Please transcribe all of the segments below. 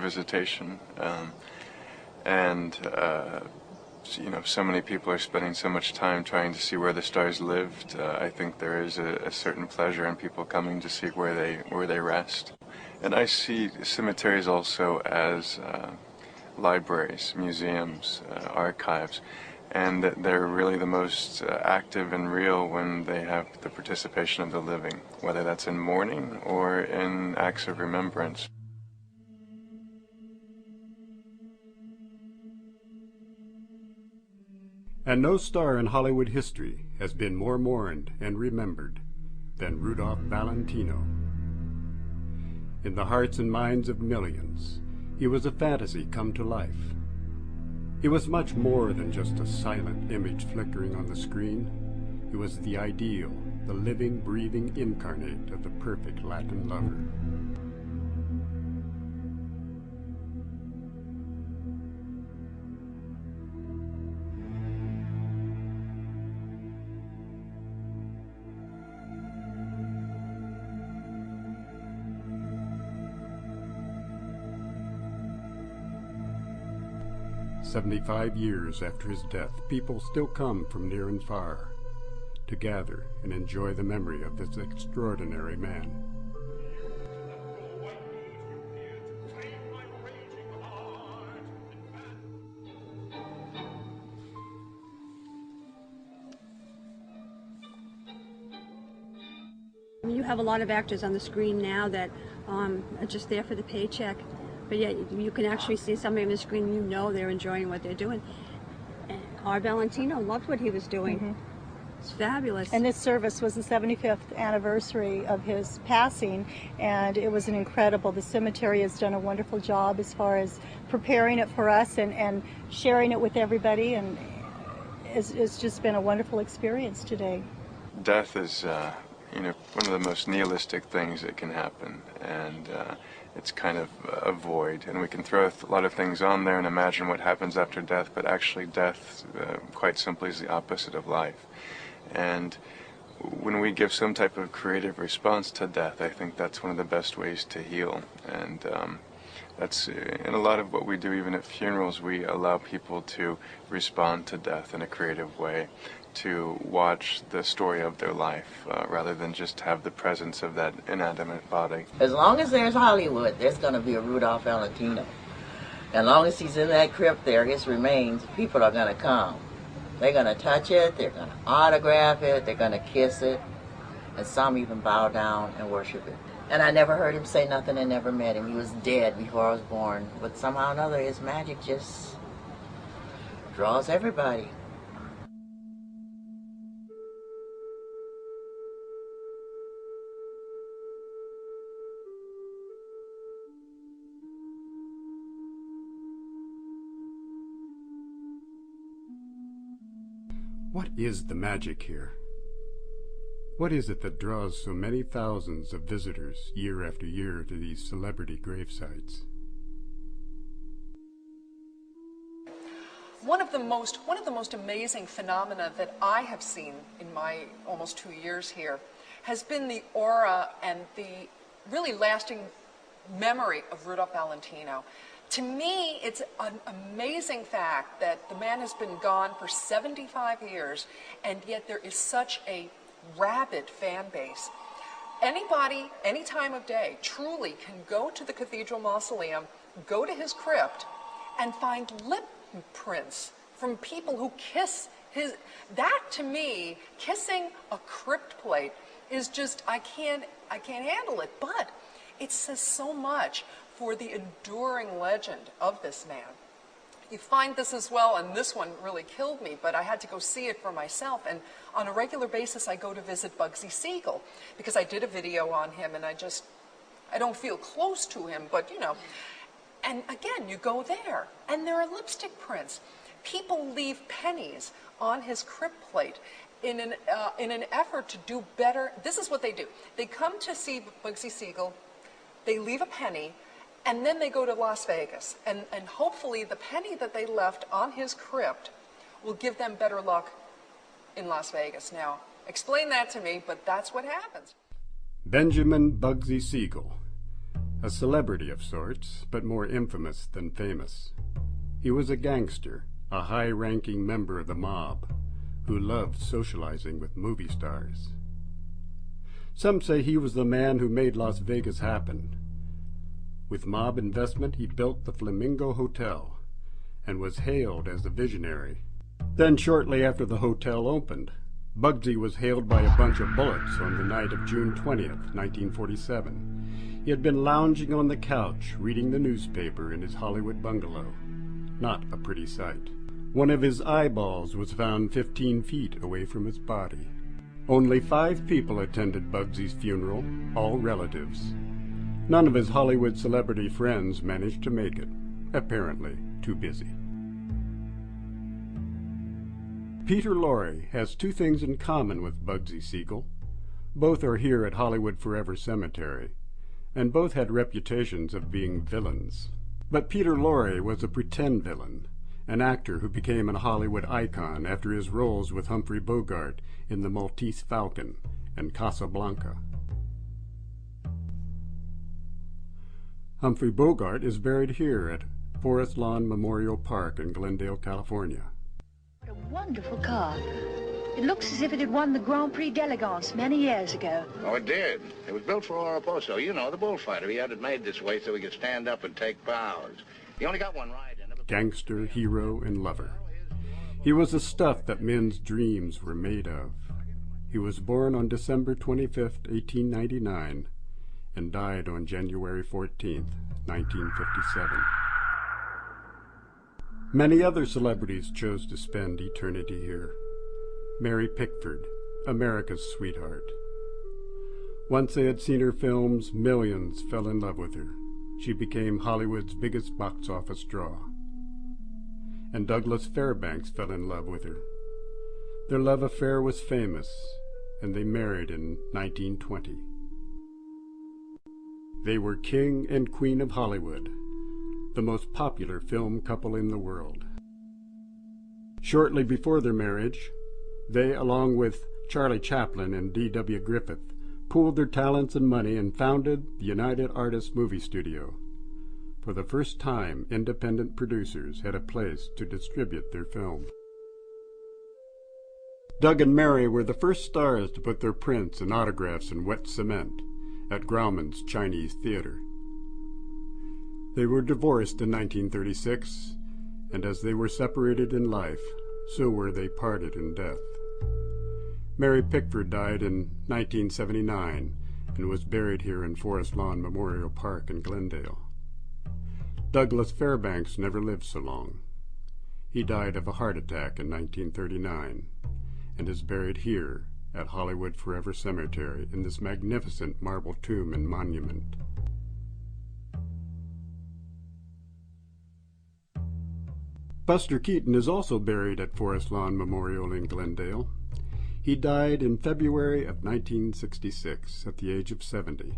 visitation, and you know, so many people are spending so much time trying to see where the stars lived. I think there is a certain pleasure in people coming to see where they rest. And I see cemeteries also as libraries, museums, archives, and that they're really the most active and real when they have the participation of the living, whether that's in mourning or in acts of remembrance. And no star in Hollywood history has been more mourned and remembered than Rudolph Valentino. In the hearts and minds of millions, he was a fantasy come to life. He was much more than just a silent image flickering on the screen. He was the ideal, the living, breathing incarnate of the perfect Latin lover. "75 years after his death, people still come from near and far to gather and enjoy the memory of this extraordinary man. You have a lot of actors on the screen now that are just there for the paycheck, but yet you can actually see somebody on the screen and you know they're enjoying what they're doing. And our Valentino loved what he was doing. Mm-hmm. It's fabulous. And this service was the 75th anniversary of his passing, and it was an incredible. The cemetery has done a wonderful job as far as preparing it for us and sharing it with everybody, and it's just been a wonderful experience today. Death is one of the most nihilistic things that can happen, and it's kind of a void, and we can throw a lot of things on there and imagine what happens after death, but actually death, quite simply, is the opposite of life. And when we give some type of creative response to death, I think that's one of the best ways to heal. And that's in a lot of what we do, even at funerals, we allow people to respond to death in a creative way, to watch the story of their life, rather than just have the presence of that inanimate body. As long as there's Hollywood, there's going to be a Rudolph Valentino. As long as he's in that crypt there, his remains, people are going to come. They're going to touch it, they're going to autograph it, they're going to kiss it, and some even bow down and worship it. And I never heard him say nothing and never met him. He was dead before I was born. But somehow or another, his magic just draws everybody. What is the magic here? What is it that draws so many thousands of visitors year after year to these celebrity gravesites? One of the most amazing phenomena that I have seen in my almost 2 years here has been the aura and the really lasting memory of Rudolph Valentino. To me, it's an amazing fact that the man has been gone for 75 years, and yet there is such a rabid fan base. Anybody, any time of day, truly can go to the Cathedral Mausoleum, go to his crypt, and find lip prints from people who kiss his. That, to me, kissing a crypt plate is just, I can't handle it, but it says so much for the enduring legend of this man. You find this as well, and this one really killed me, but I had to go see it for myself, and on a regular basis I go to visit Bugsy Siegel, because I did a video on him, and I don't feel close to him, but you know. And again, you go there, and there are lipstick prints. People leave pennies on his crypt plate in an effort to do better. This is what they do. They come to see Bugsy Siegel, they leave a penny, and then they go to Las Vegas, and hopefully the penny that they left on his crypt will give them better luck in Las Vegas. Now, explain that to me, but that's what happens. Benjamin Bugsy Siegel, a celebrity of sorts, but more infamous than famous. He was a gangster, a high-ranking member of the mob, who loved socializing with movie stars. Some say he was the man who made Las Vegas happen. With mob investment, he built the Flamingo Hotel and was hailed as a visionary. Then shortly after the hotel opened, Bugsy was hailed by a bunch of bullets on the night of June 20th, 1947. He had been lounging on the couch, reading the newspaper in his Hollywood bungalow. Not a pretty sight. One of his eyeballs was found 15 feet away from his body. Only 5 people attended Bugsy's funeral, all relatives. None of his Hollywood celebrity friends managed to make it, apparently too busy. Peter Lorre has 2 things in common with Bugsy Siegel. Both are here at Hollywood Forever Cemetery, and both had reputations of being villains. But Peter Lorre was a pretend villain, an actor who became a Hollywood icon after his roles with Humphrey Bogart in The Maltese Falcon and Casablanca. Humphrey Bogart is buried here at Forest Lawn Memorial Park in Glendale, California. What a wonderful car. It looks as if it had won the Grand Prix d'Elegance many years ago. Oh, it did. It was built for Laura Poso. You know, the bullfighter. He had it made this way so he could stand up and take bows. He only got one ride in it. Gangster, hero, and lover. He was the stuff that men's dreams were made of. He was born on December 25th, 1899, and died on January 14th, 1957. Many other celebrities chose to spend eternity here. Mary Pickford, America's sweetheart. Once they had seen her films, millions fell in love with her. She became Hollywood's biggest box office draw. And Douglas Fairbanks fell in love with her. Their love affair was famous, and they married in 1920. They were king and queen of Hollywood, the most popular film couple in the world. Shortly before their marriage, they, along with Charlie Chaplin and D.W. Griffith, pooled their talents and money and founded the United Artists Movie Studio. For the first time, independent producers had a place to distribute their film. Doug and Mary were the first stars to put their prints and autographs in wet cement at Grauman's Chinese Theater. They were divorced in 1936, and as they were separated in life, so were they parted in death. Mary Pickford died in 1979 and was buried here in Forest Lawn Memorial Park in Glendale. Douglas Fairbanks never lived so long. He died of a heart attack in 1939 and is buried here at Hollywood Forever Cemetery in this magnificent marble tomb and monument. Buster Keaton is also buried at Forest Lawn Memorial in Glendale. He died in February of 1966 at the age of 70.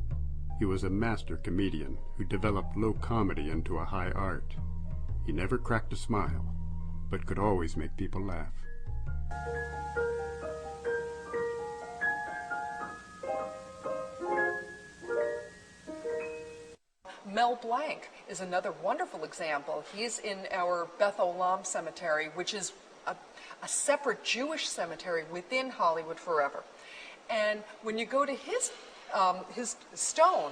He was a master comedian who developed low comedy into a high art. He never cracked a smile, but could always make people laugh. Mel Blanc is another wonderful example. He's in our Beth Olam Cemetery, which is a separate Jewish cemetery within Hollywood Forever. And when you go to his stone,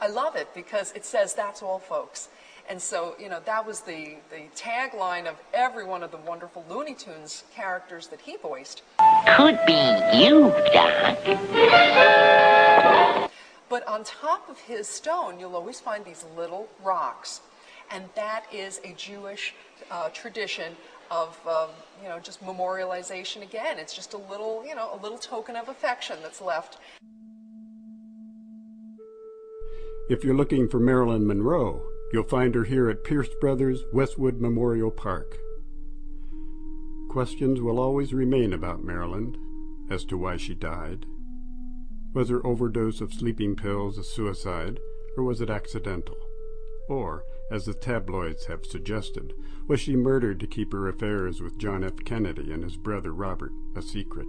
I love it because it says, "That's all, folks." And so, you know, that was the tagline of every one of the wonderful Looney Tunes characters that he voiced. Could be you, Doc. But on top of his stone, you'll always find these little rocks. And that is a Jewish tradition of, you know, just memorialization again. It's just a little, you know, a little token of affection that's left. If you're looking for Marilyn Monroe, you'll find her here at Pierce Brothers Westwood Memorial Park. Questions will always remain about Marilyn as to why she died. Was her overdose of sleeping pills a suicide, or was it accidental? Or, as the tabloids have suggested, was she murdered to keep her affairs with John F. Kennedy and his brother Robert a secret?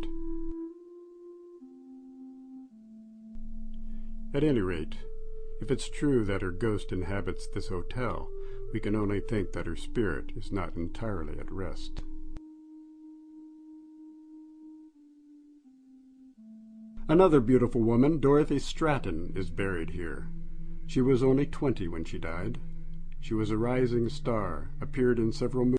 At any rate, If it's true that her ghost inhabits this hotel, we can only think that her spirit is not entirely at rest. Another beautiful woman, Dorothy Stratton, is buried here. She was only 20 when she died. She was a rising star, appeared in several movies.